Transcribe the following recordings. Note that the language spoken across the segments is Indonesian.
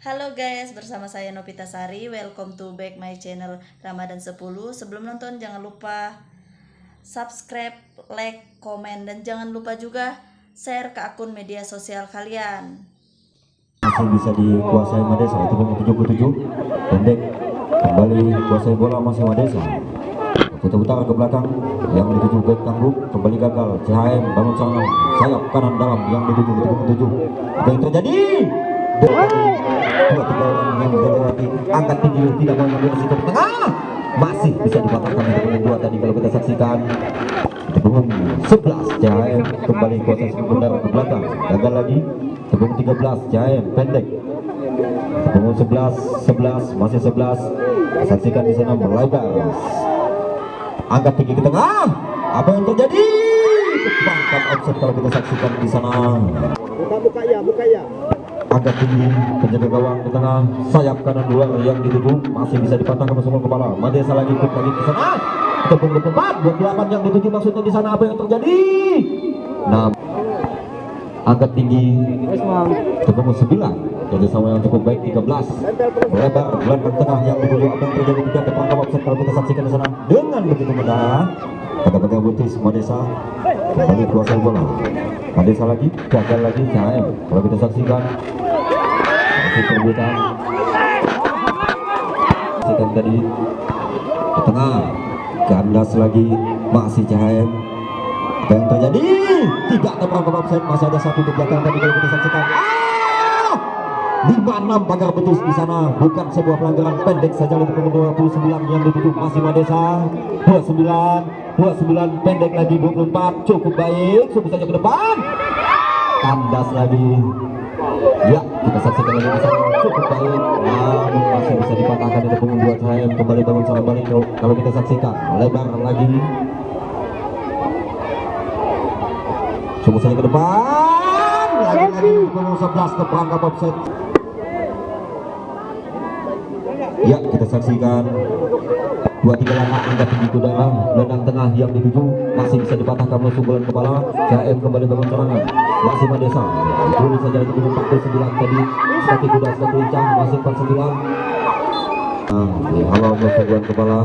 Halo guys, bersama saya Novita Sari. Welcome to back my channel Ramadan 10. Sebelum nonton jangan lupa subscribe, like, komen, dan jangan lupa juga share ke akun media sosial kalian. Masih bisa dikuasai Madesa, itu nomor 77 pendek kembali kuasai bola masih Madesa, putar ke belakang yang dituju back tangguh kembali gagal. CHM bangun serangan sayap kanan dalam yang dituju itu nomor 7. Apa yang terjadi? Dua tiga orang yang melewati angkat tinggi tidak mau mengambil sikap tengah, masih bisa dipatahkan di punggung 2 tadi kalau kita saksikan di punggung 11. CHM kembali kuasai sebentar ke belakang gagal lagi. Tepung 13 CHM pendek. Tepung 11 masih 11. Saksikan di sana melebar. Angkat tinggi ke tengah. Apa yang terjadi? Bangkat offset kalau kita saksikan di sana. Buka ya. Angkat tinggi penjaga gawang ke tengah. Sayap kanan luar yang dituju masih bisa dipatahkan masuk ke kepala. Madesa lagi ikut lagi ke sana. Tepung 24 28 yang dituju maksudnya di sana. Apa yang terjadi? Nah, angkat tinggi tepung 9 kerjasama yang cukup baik 13 lebar gelandang tengah yang dituju. Apa yang terjadi tidak tertangkap offset kalau kita saksikan di sana dengan begitu mudah. Kata-kata Butis Madesa kembali kuasai bola. Madesa lagi gagal lagi. CHM kalau kita saksikan masih perebutan. Saksikan tadi ke tengah gandas lagi masih CHM. Apa yang terjadi? Tidak terperangkap offset, masih ada satu di belakang tadi kalau kita saksikan. 5-6 pagar betus di sana, bukan sebuah pelanggaran. Pendek saja untuk punggung 29 yang dituju masih Madesa. 29 pendek lagi 24 cukup baik, cukup saja ke depan. Kandas lagi. Ya, kita saksikan lagi di sana cukup baik, namun masih bisa dipatahkan di punggung 2. CHM kembali bangun salah balik kalau kita saksikan lebar lagi. Coba saja ke depan. Lagi punggung 11 terperangkap offset. Ya, kita saksikan 2-3 langkah angkat tinggi ke dalam gelandang tengah yang dituju masih bisa dipatahkan masuk bulan kepala. CHM kembali bangun serangan masih Madesa. Dulu saja itu 49 tadi sekaki kuda sekaki lincah masih 49. Halo masuk bulan kepala.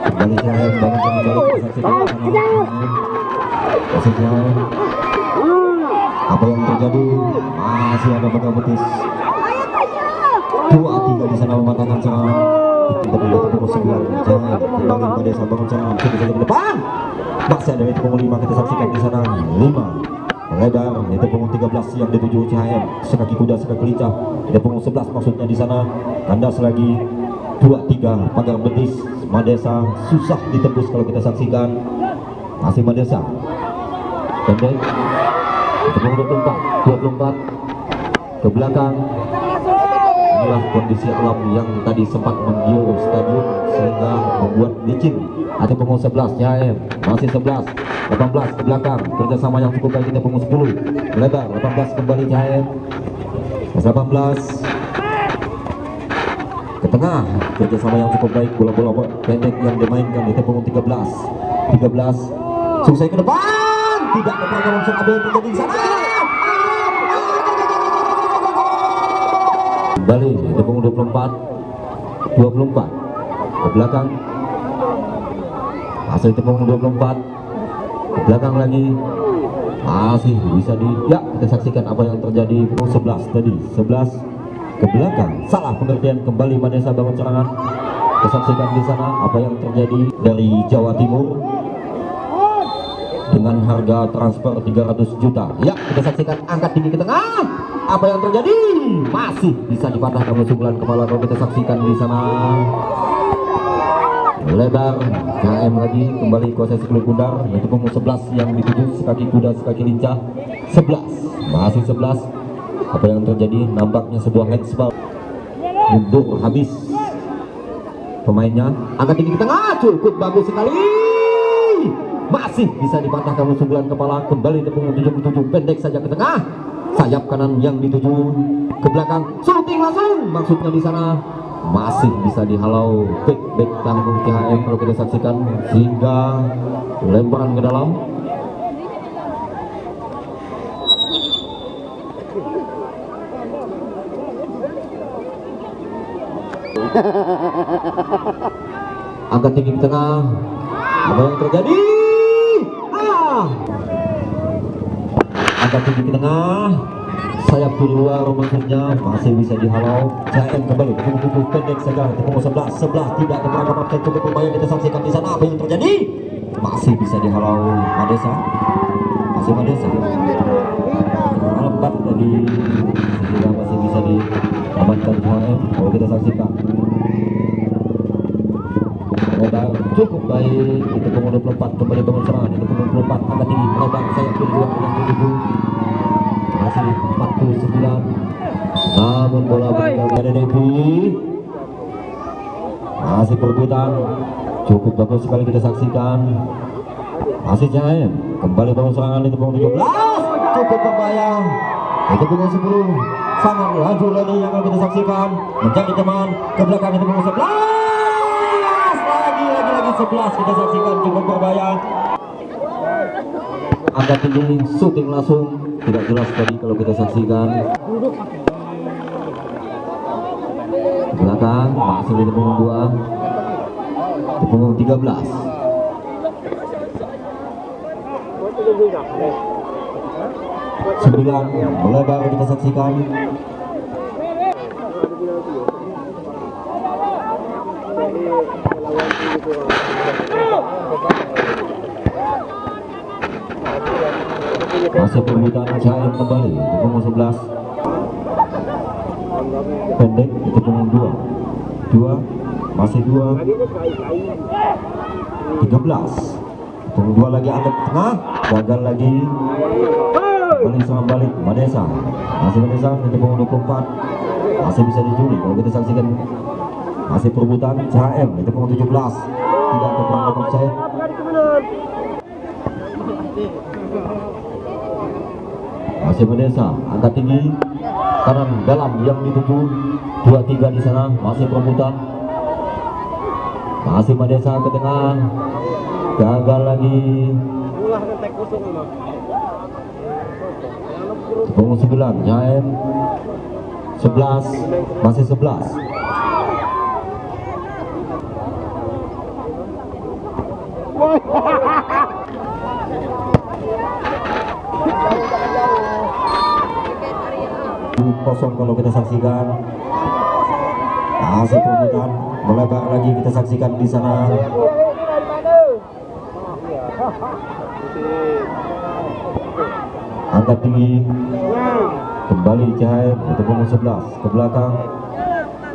Kembali CHM bangun serangan balik kita saksikan masih CHM. Apa yang terjadi? Masih ada Baga Betis 2-3 di sana mematahkan serangan. Kita dilihat pukul 9. Jangan kembali Madesa bangun serangan kita saja ke depan. Masih ada di pukul 5 kita saksikan di sana 5 lebar itu pukul 13 yang dituju CHM sekaki kuda sekaki lincah. Ada pukul 11 maksudnya di sana kandas lagi 2-3 pagar betis Madesa susah ditembus kalau kita saksikan masih Madesa pendek. Tepung 24 ke belakang. Inilah kondisi alam yang tadi sempat menggiur stadion sehingga membuat licin. Ada punggung 11 CHM masih 11 18 ke belakang kerjasama yang cukup baik. Kita punggung 10 lebar 18 kembali CHM 18 ke tengah kerjasama yang cukup baik. Bola-bola pendek yang dimainkan. Kita punggung 13 selesai ke depan. Tidak ada pergaulan apa yang terjadi di sana. Kembali di punggung 24 ke belakang masih di punggung 24 ke belakang lagi masih bisa ya kita saksikan apa yang terjadi. Punggung 11 tadi 11 ke belakang salah pengertian. Kembali Madesa bangun serangan. Kita saksikan di sana apa yang terjadi dari Jawa Timur dengan harga transfer 300 juta. Ya, kita saksikan angkat tinggi ke tengah. Apa yang terjadi? Masih bisa dipatahkan masuk bulan kepala kalau kita saksikan di sana. Lebar KM lagi kembali kuasai sekali pundar. Itu punggung 11 yang dituju sekaki kuda sekaki lincah 11 masih 11. Apa yang terjadi? Nampaknya sebuah handsball. Mundur habis pemainnya. Angkat tinggi ke tengah cukup bagus sekali. Masih bisa dipatahkan musuh bulan kepala. Kembali di punggung 77 pendek saja ke tengah. Sayap kanan yang dituju ke belakang. Shooting langsung maksudnya di sana. Masih bisa dihalau back tanggung CHM kalau kita saksikan sehingga lemparan ke dalam. Angkat tinggi ke tengah. Apa yang terjadi? Angkat tinggi ke tengah. Sayap di luar, maksudnya masih bisa dihalau. CM kembali tepung pendek saja, tepung 11 tidak terperangkap dan cukup berbahaya. Kita saksikan di sana apa yang terjadi. Masih bisa dihalau Madesa. Masih Madesa. Lembat tadi sehingga masih bisa diamankan CM. Kalau kita saksikan lebar cukup baik. Itu pengumum 24 kembali bangun serangan. Itu pengumum 24 angkat tinggi lebar sayap di luar yang 7. Masih 49. Namun bola meninggal pada Devi. Masih perebutan. Cukup bagus sekali kita saksikan. Masih CM kembali bangun serangan. Itu pengumum 17. Cukup berbahaya. Itu pengumum 10. Sangat laju lagi yang akan kita saksikan. Menjadi teman ke belakang. Itu pengumum 11. Lagi 11 kita saksikan, cukup berbahaya. Angkat tinggi, syuting langsung, tidak jelas tadi kalau kita saksikan. Belakang masih di punggung 2, di punggung 13. Sembilan melebar kita saksikan. Masih perebutan CM kembali di punggung 11. Pendek itu punggung 2 masih 2. 13 punggung 2 lagi angkat tengah, gagal lagi. Balik sama balik Madesa. Masih Madesa itu punggung 24. Masih bisa dicuri kalau kita saksikan. Masih perebutan CM itu punggung 17. Tidak terperangkap offside. Masih Madesa angkat tinggi kanan dalam yang dituju 23 di sana. Masih perebutan. Masih Madesa ke tengah, gagal lagi. Punggung 9 CM 11 masih 11. Kosong kalau kita saksikan. Masih perebutan melebar lagi kita saksikan di sana. Angkat tinggi kembali CM itu punggung 11 ke belakang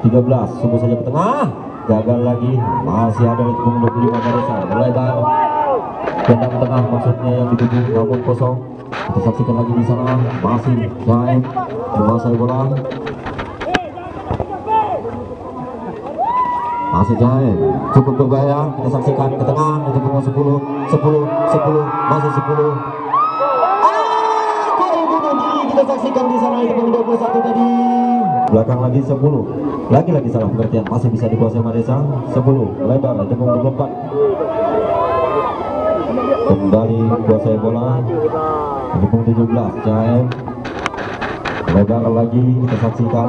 13 sungguh saja ke tengah, gagal lagi. Masih ada itu punggung 25 Madesa melebar tendang tengah maksudnya yang dituju, namun kosong. Kita saksikan lagi di sana. Masih CM menguasai bola. Masih CM cukup berbahaya. Kita saksikan ke tengah itu punggung 10 masih 10. Kita saksikan di sana itu punggung 21 tadi. Belakang lagi 10. Lagi salah pengertian. Masih bisa dikuasai Madesa. 10 lebar itu punggung 24. Kembali kuasai bola. Itu punggung 17 CM. Lebar lagi kita saksikan.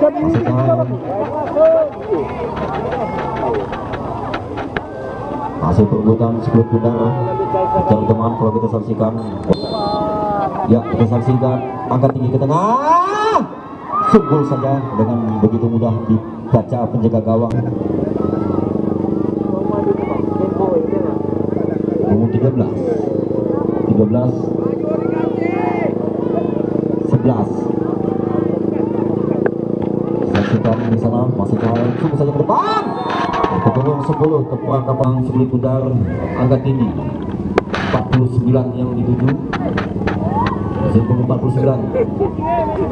Masih CM. Masih perebutan sebelum pindar. Cari teman kalau kita saksikan. Ya, kita saksikan angkat tinggi ke tengah. Sungguh saja dengan begitu mudah dibaca penjaga gawang. Punggung 13 11. Saksikan di sana masih CM. Sungguh saja ke depan. Punggung 10 tepuan kapal sebelum pundar. Angkat tinggi 49 yang dituju. Punggung 49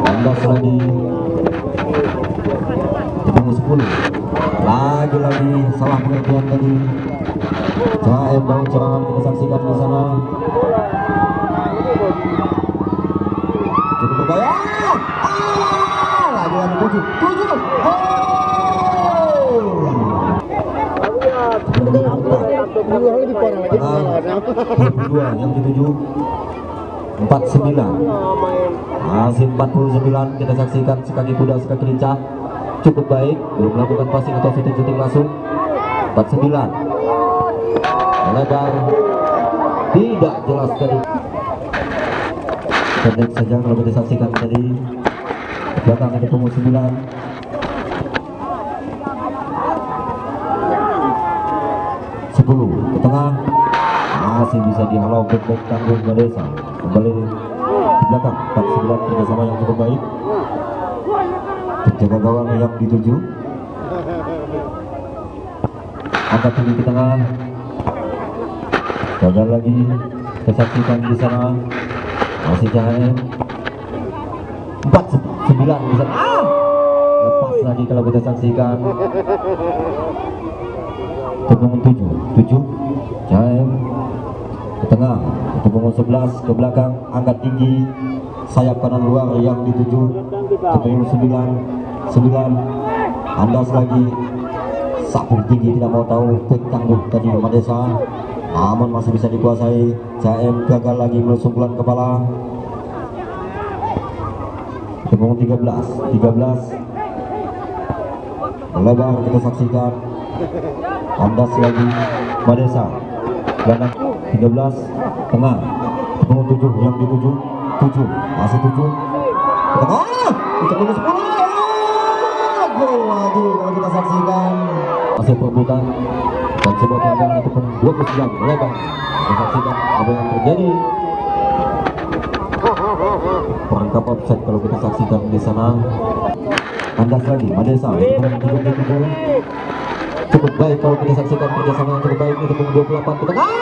landas lagi punggung 10. Lagi salah pengertian tadi. CM bangun serangan kita saksikan di sana. Cukup berbahaya. Lagi 7. Dua yang dituju 49. Masih 49 kita saksikan sekaki kuda sekaki lincah. cukup baik, belum melakukan passing atau shooting langsung. 49 melebar, tidak jelas tadi. Pendek saja kalau kita saksikan tadi. Belakang ada punggung 9. 10 ke tengah, masih bisa dihalau back tanggung Madesa. Kembali di belakang 49, kerjasama yang cukup baik. Penjaga gawang yang dituju. Angkat tinggi ke tengah. Gagal lagi. Kita saksikan di sana. Masih Cahaya. 49 bisa. Lepas lagi kalau kita saksikan. Punggung 7 Cahaya ke tengah. Punggung 11 ke belakang. Angkat tinggi. Sayap kanan luar yang dituju. Punggung 9 andas lagi. Sapung tinggi, tidak mau tahu back tangguh tadi Madesa, namun masih bisa dikuasai. CM gagal lagi melesungkulan kepala. Punggung 13 melebar kita saksikan. Andas lagi Madesa. Gelandang 13 tengah. Punggung 7 yang dituju. 7 masih 7 tengah. Itu punggung 10. Gol lagi kalau kita saksikan. Masih perebutan dan sebuah kandang ataupun 29 melebar. Kita saksikan apa yang terjadi. Perangkap offset kalau kita saksikan di sana. Andas lagi Madesa. Cukup baik kalau kita saksikan kerjasama yang cukup baik. Itu pun 28 ke tengah.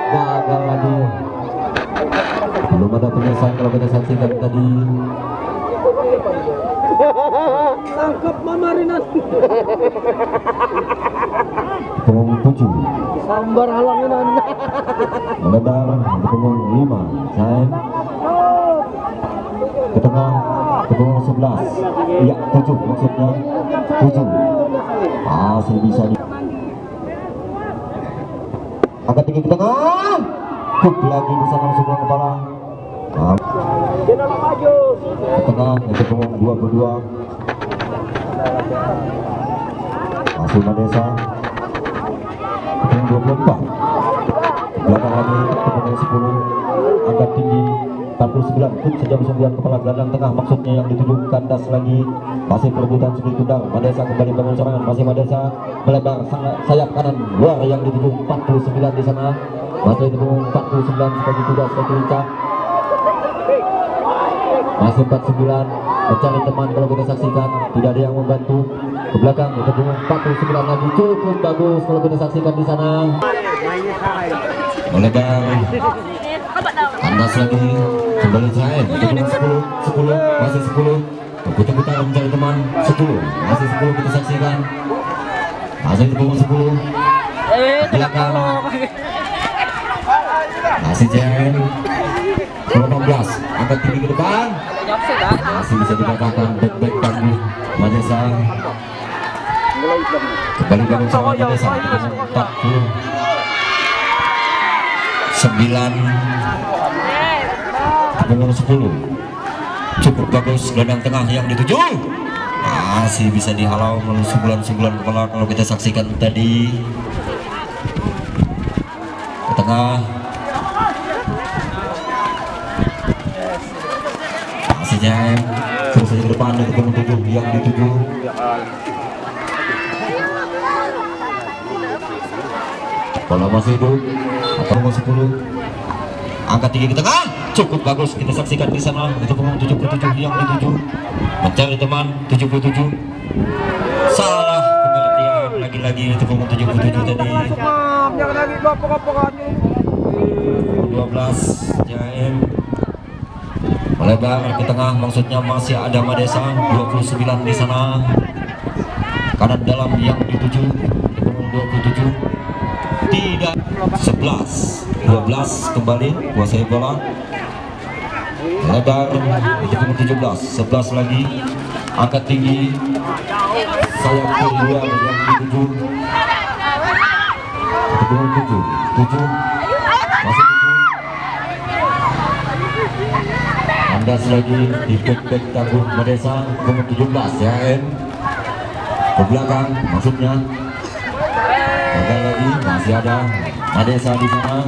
Gagal lagi. Belum ada penyelesaian kalau kita saksikan tadi. Tangkap Mamarinan. Punggung 7 Sambar halanginan. melebar. Punggung 5 Zain ke tengah. Punggung 11 iya 7 maksudnya 7 masih bisa angkat tinggi ke tengah. Hook lagi bisa langsung ke kepala. Ke tengah itu punggung 22 masih Madesa. Punggung 24 belakang lagi punggung 10 angkat tinggi 49 hook sejam 9 kepala gelandang tengah maksudnya yang dituju. Kandas lagi masih perebutan sudah ditundang. Madesa kembali bangun serangan. Masih Madesa melebar sayap kanan luar yang dituju. 49 di sana masih itu 49 sebagai tugas sebagai lincah. Masih 49 mencari teman kalau kita saksikan tidak ada yang membantu. Ke belakang itu 49 lagi cukup bagus kalau kita saksikan di sana. Melebar Andas lagi kembali Zain itu 10 masih 10 putar mencari teman 10 masih 10 kita saksikan masih itu 10 belakang masih Zain 15 angkat tinggi ke depan masih bisa dikatakan back tangguh Madesa. Kembali bangun sama Madesa 49 punggung 10 cukup bagus. Gelandang tengah yang dituju masih bisa dihalau melalui sungulan kepala kalau kita saksikan tadi. Ke tengah masih Jaim terus saja ke depan dari punggung 7 yang dituju. Bola masih hidup. Punggung 10 angkat tinggi ke tengah cukup bagus kita saksikan di sana. Itu punggung 77 yang dituju mencari teman 77 salah pengertian lagi-lagi. Itu punggung 77 tadi. Jangan lagi bapak-bapak 12 Jaim melebar ke tengah maksudnya masih ada Madesa 29 di sana kanan dalam yang dituju. Itu punggung 27 tidak 11 12 kembali kuasai bola lebar itu 17 11 lagi angkat tinggi sayap kiri luar yang dituju. Itu 7 masih 7 Kandas lagi di back tanggung Madesa nomor 17 CHM ke belakang maksudnya. Gagal lagi, masih ada Madesa di sana.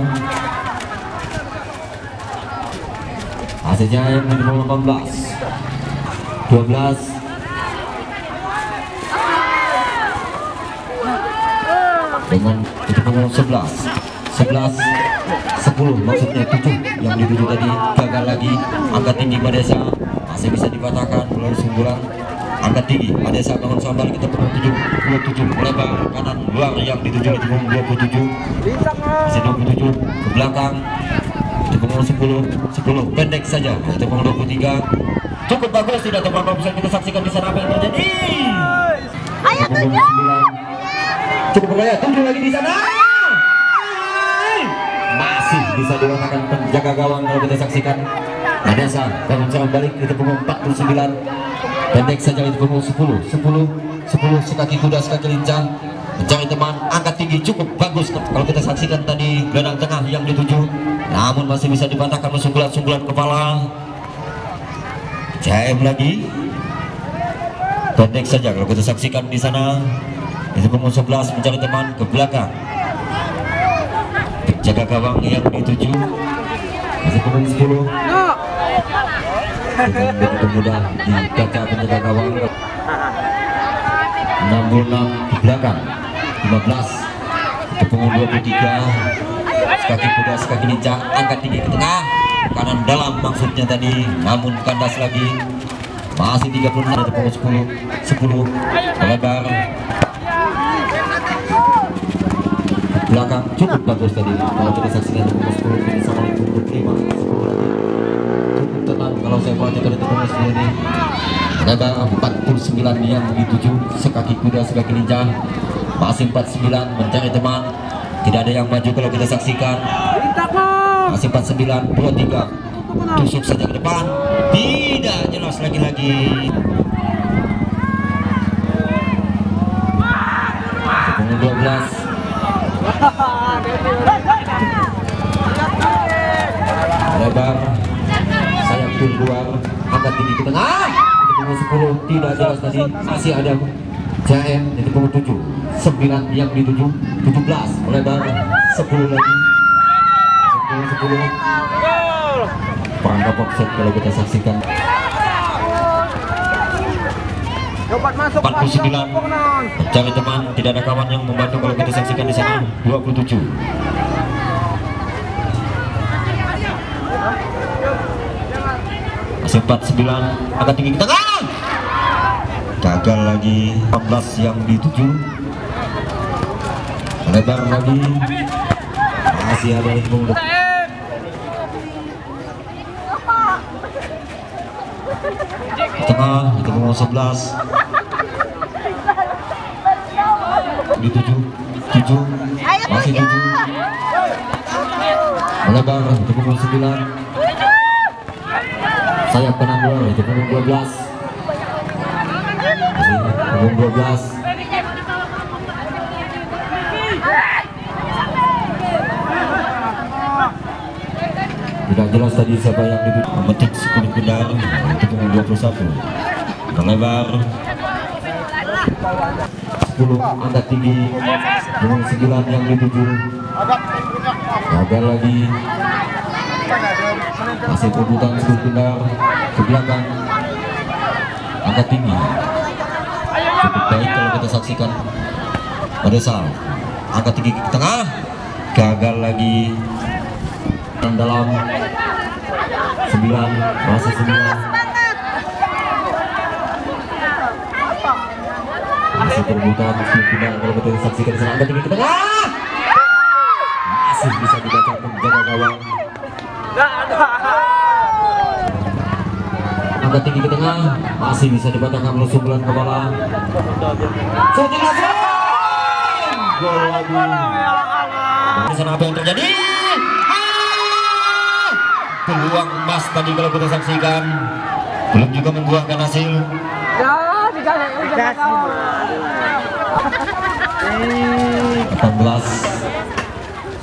Hasilnya nomor 18 12 dengan itu nomor 11 10 maksudnya 7 yang dituju tadi. Gagal lagi, angkat tinggi Madesa masih bisa dipatahkan melalui sundulan. Angkat tinggi Madesa bangun sambal kita pukul 27 melebar kanan luar yang dituju itu nomor 27 masih 27 ke belakang itu nomor 10 pendek saja itu nomor 23 cukup bagus. Tidak terlalu bisa kita saksikan di sana apa yang terjadi. Ayo 9 cukup bergaya 7 lagi di sana. Masih bisa dirasakan penjaga gawang kalau kita saksikan. Madesa bangun serangan balik itu pukul 49 pendek saja itu pukul 10 sekaki kuda sekaki lincah mencari teman. Angkat tinggi cukup bagus kalau kita saksikan tadi gelandang tengah yang dituju, namun masih bisa dipatahkan sunggulan kepala. CM lagi pendek saja kalau kita saksikan di sana itu pukul 11 mencari teman ke belakang. Jaga gawang yang dituju masih pukul 10 dengan begitu mudah dibaca penjaga gawang. 66 ke belakang 15 itu pukul 23 sekaki kuda sekaki lincah angkat tinggi ke tengah kanan dalam maksudnya tadi, namun kandas lagi. Masih 36 itu pukul 10 melebar belakang cukup bagus tadi kalau kita saksikan itu pukul 10 ini sama itu 25 cukup tenang kalau saya perhatikan itu pukul 10 ini lebar 49 yang dituju sekaki kuda sekaki lincah masih 49 mencari teman, tidak ada yang maju kalau kita saksikan. Masih 49 23 tusuk saja ke depan, tidak jelas lagi-lagi. Pukul 12 lebar sayap keluar angkat tinggi ke tengah itu pukul 10 tidak jelas tadi. Masih ada JM itu pukul 7 9 yang dituju 17 melebar 10 lagi 10 perangkap offset kalau kita saksikan. 49 mencari teman, tidak ada kawan yang membantu kalau kita saksikan di sana. 27 masih 49 agak tinggi ke tengah, gagal lagi. 14 yang dituju lebar lagi, masih ada yang untuk tengah itu nomor 11 dituju 7 masih 7 melebar itu pukul 9 sayap kanan luar itu pukul 12 masih pukul 12 tidak jelas tadi siapa yang dituju. Memetik 10 kendar itu pukul 21 melebar 10 angkat tinggi dengan 9 yang dituju gagal lagi. Masih perebutan 10 kendar ke belakang angkat tinggi cukup baik kalau kita saksikan. Madesa angkat tinggi ke tengah gagal lagi dalam 9 masih 9 masih perebutan 10 kendar kalau kita saksikan. Angkat tinggi ke tengah masih bisa dibaca penjaga gawang. Angkat tinggi ke tengah masih bisa dibatangkan oleh sundulan kepala. Gol lagi. Di sana apa yang terjadi? Peluang emas tadi kalau kita saksikan belum juga membuahkan hasil. 18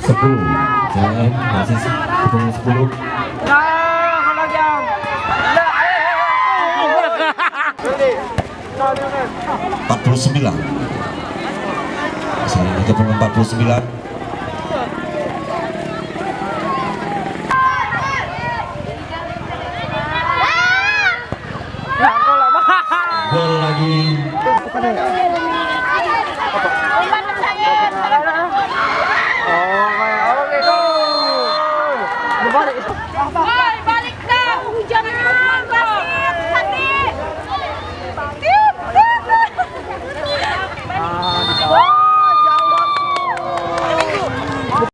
10 JM masih 10 49. Masih itu pun 49. Gol lagi.